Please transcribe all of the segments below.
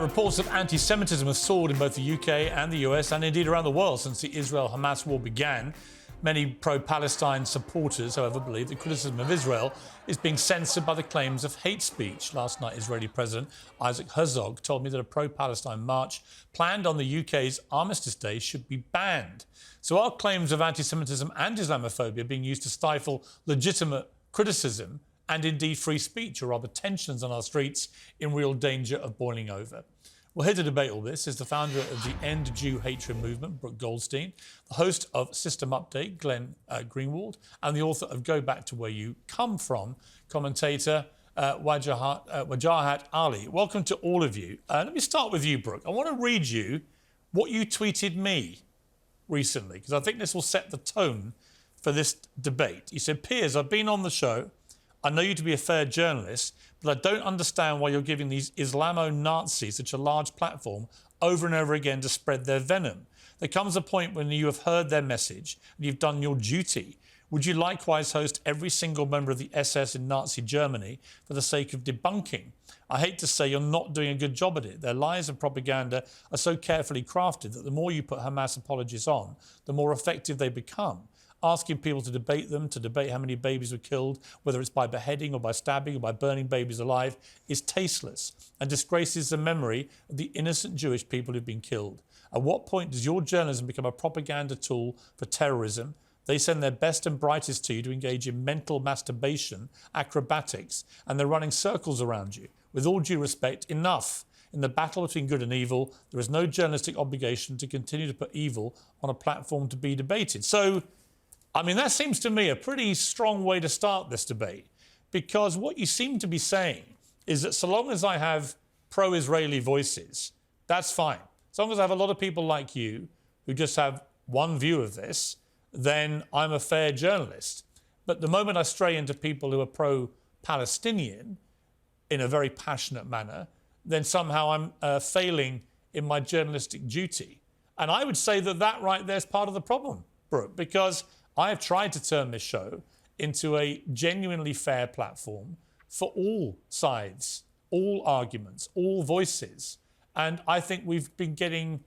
Reports of anti-Semitism have soared in both the UK and the US and indeed around the world since the Israel-Hamas war began. Many pro-Palestine supporters, however, believe that criticism of Israel is being censored by the claims of hate speech. Last night, Israeli President Isaac Herzog told me that a pro-Palestine march planned on the UK's Armistice Day should be banned. So are claims of anti-Semitism and Islamophobia being used to stifle legitimate criticism and indeed free speech, or rather tensions on our streets in real danger of boiling over? Well, here to debate all this is the founder of the End Jew Hatred movement, Brooke Goldstein, the host of System Update, Glenn Greenwald, and the author of Go Back to Where You Come From, commentator Wajahat Ali. Welcome to all of you. Let me start with you, Brooke. I want to read you what you tweeted me recently, because I think this will set the tone for this debate. You said, "Piers, I've been on the show. I know you to be a fair journalist, but I don't understand why you're giving these Islamo-Nazis such a large platform over and over again to spread their venom. There comes a point when you have heard their message and you've done your duty. Would you likewise host every single member of the SS in Nazi Germany for the sake of debunking? I hate to say you're not doing a good job at it. Their lies and propaganda are so carefully crafted that the more you put Hamas apologies on, the more effective they become. Asking people to debate them, to debate how many babies were killed, whether it's by beheading or by stabbing or by burning babies alive, is tasteless and disgraces the memory of the innocent Jewish people who've been killed. At what point does your journalism become a propaganda tool for terrorism? They send their best and brightest to you to engage in mental masturbation, acrobatics, and they're running circles around you. With all due respect, enough. In the battle between good and evil, there is no journalistic obligation to continue to put evil on a platform to be debated." So, I mean, that seems to me a pretty strong way to start this debate, because what you seem to be saying is that so long as I have pro-Israeli voices, that's fine. As long as I have a lot of people like you who just have one view of this, then I'm a fair journalist. But the moment I stray into people who are pro-Palestinian in a very passionate manner, then somehow I'm failing in my journalistic duty. And I would say that that right there is part of the problem, Brooke, because I have tried to turn this show into a genuinely fair platform for all sides, all arguments, all voices. And I think we've been getting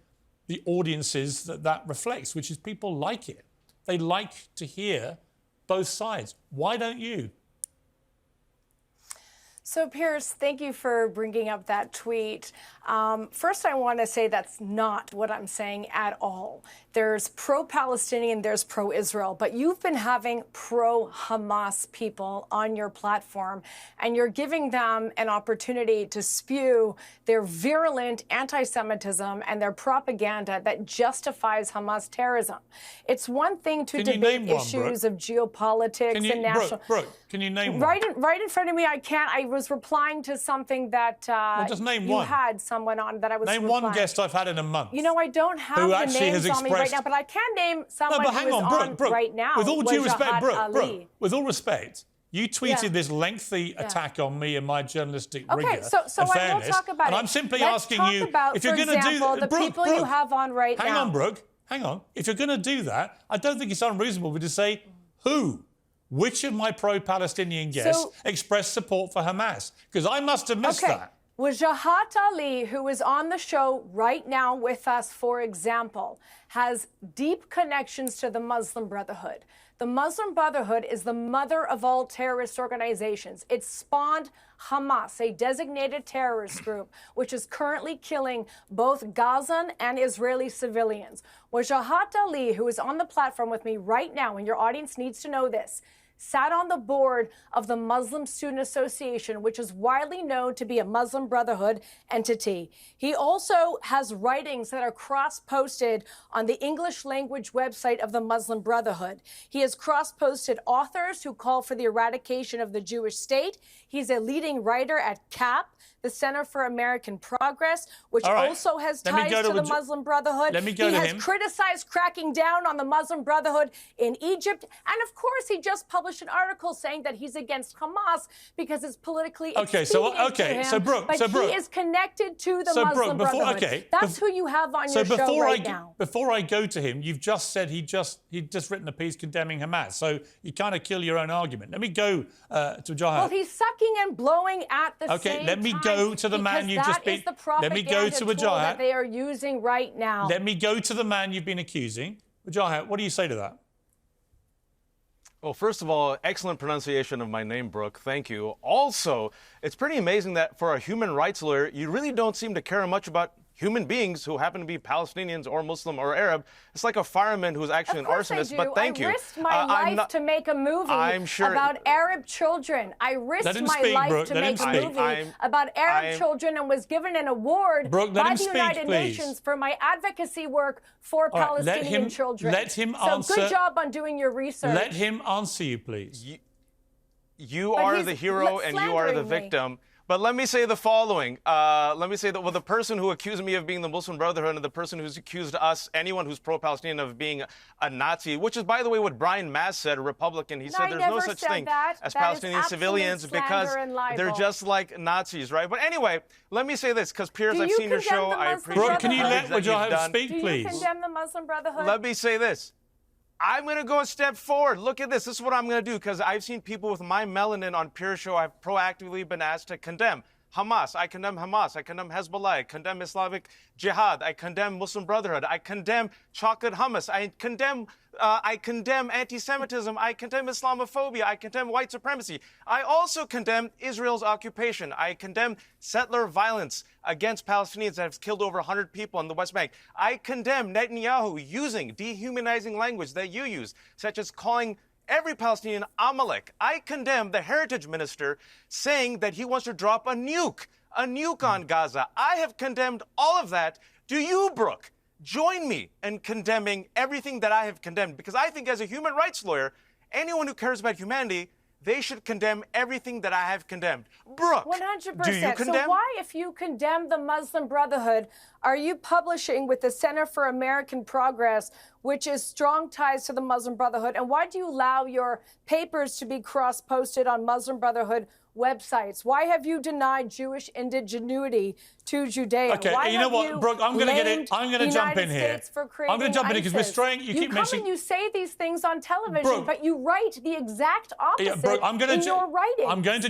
the audiences that reflects, which is people like it. They like to hear both sides. Why don't you? So, Piers, thank you for bringing up that tweet. First, I want to say that's not what I'm saying at all. There's pro-Palestinian, there's pro-Israel, but you've been having pro-Hamas people on your platform, and you're giving them an opportunity to spew their virulent anti-Semitism and their propaganda that justifies Hamas terrorism. It's one thing to debate issues of geopolitics and national... Brooke, can you name one? Right in front of me, I can't. I was replying to something that well, just name you one. Had someone on that I was Name replying. one guest I've had in a month. You know, I don't have the names on me right now, but I can name someone who is on right now. With all due respect, Brooke, with all respect, you tweeted this lengthy attack on me and my journalistic rigor and fairness, I will talk about and it. I'm simply Let's asking talk you about, if you're going to do the people you have on right now. Hang on, Brooke. Hang on. If you're going to do that, I don't think it's unreasonable to say who. Which of my pro-Palestinian guests expressed support for Hamas? Because I must have missed that. Wajahat Ali, who is on the show right now with us, for example, has deep connections to the Muslim Brotherhood. The Muslim Brotherhood is the mother of all terrorist organizations. It spawned Hamas, a designated terrorist group, which is currently killing both Gazan and Israeli civilians. Wajahat Ali, who is on the platform with me right now, and your audience needs to know this, sat on the board of the Muslim Student Association, which is widely known to be a Muslim Brotherhood entity. He also has writings that are cross-posted on the English language website of the Muslim Brotherhood. He has cross-posted authors who call for the eradication of the Jewish state. He's a leading writer at CAP, the Center for American Progress, which also has ties to the Muslim Brotherhood. He has criticized cracking down on the Muslim Brotherhood in Egypt. And of course, he just published published an article saying that he's against Hamas because it's politically Okay, expedient to him, so Brooke, but he is connected to the Muslim Brotherhood. That's who you have on your show right now. Before I go to him, you've just said he'd just written a piece condemning Hamas, so you kind of kill your own argument. Let me go to Jahad. Well, he's sucking and blowing at the same time. Okay, let me go to the man you've just been. Let me go to Jahad that they are using right now. Let me go to the man you've been accusing. Jahad, what do you say to that? Well, first of all, excellent pronunciation of my name, Brooke. Thank you. Also, it's pretty amazing that for a human rights lawyer, you really don't seem to care much about human beings who happen to be Palestinians or Muslim or Arab. It's like a fireman who's actually an arsonist, but thank you. I risked my life to make a movie about Arab children. I risked my life to make a movie about Arab children and was given an award by the United Nations for my advocacy work for Palestinian children. Let him answer. So good job on doing your research. Let him answer you, please. You are the hero and you are the victim. But let me say the following. Let me say that the person who accused me of being the Muslim Brotherhood and the person who's accused us, anyone who's pro-Palestinian, of being a Nazi, which is, by the way, what Brian Mast said, a Republican. He said there's no such thing as Palestinian civilians because they're just like Nazis, right? But anyway, let me say this, because, Piers, I've seen your show. I appreciate Brooke, can you let Wajahid speak, please? Do you condemn the Muslim Brotherhood? Let me say this. I'm going to go a step forward. Look at this. This is what I'm going to do, because I've seen people with my melanin on Piers' show. I've proactively been asked to condemn Hamas. I condemn Hamas. I condemn Hezbollah. I condemn Islamic Jihad. I condemn Muslim Brotherhood. I condemn chocolate hummus. I condemn anti-Semitism. I condemn Islamophobia. I condemn white supremacy. I also condemn Israel's occupation. I condemn settler violence against Palestinians that have killed over 100 people on the West Bank. I condemn Netanyahu using dehumanizing language that you use, such as calling every Palestinian Amalek. I condemn the heritage minister saying that he wants to drop a nuke on Gaza. I have condemned all of that. Do you, Brooke, join me in condemning everything that I have condemned? Because I think as a human rights lawyer, anyone who cares about humanity, they should condemn everything that I have condemned. Brooke, 100%. Do you condemn? So why, if you condemn the Muslim Brotherhood, are you publishing with the Center for American Progress, which is strong ties to the Muslim Brotherhood? And why do you allow your papers to be cross-posted on Muslim Brotherhood websites? Why have you denied Jewish indigeneity to Judea? Okay, why you know what, Brooke, I'm going to get it. I'm going to jump in here. I'm going to jump in because we're straying. You come and you say these things on television, but you write the exact opposite in your writing. I'm going to